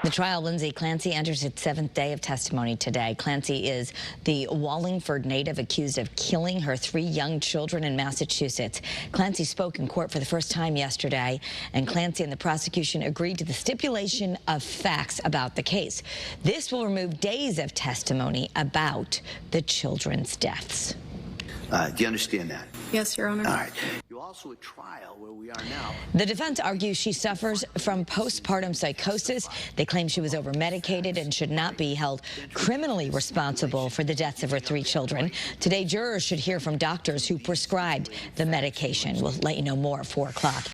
The trial, Lindsay Clancy, enters its 7th day of testimony today. Clancy is the Wallingford native accused of killing her 3 young children in Massachusetts. Clancy spoke in court for the first time yesterday, and Clancy and the prosecution agreed to the stipulation of facts about the case. This will remove days of testimony about the children's deaths. Do you understand that? Yes, Your Honor. All right. You're also at trial where we are now. The defense argues she suffers from postpartum psychosis. They claim she was over-medicated and should not be held criminally responsible for the deaths of her 3 children. Today, jurors should hear from doctors who prescribed the medication. We'll let you know more at 4 o'clock.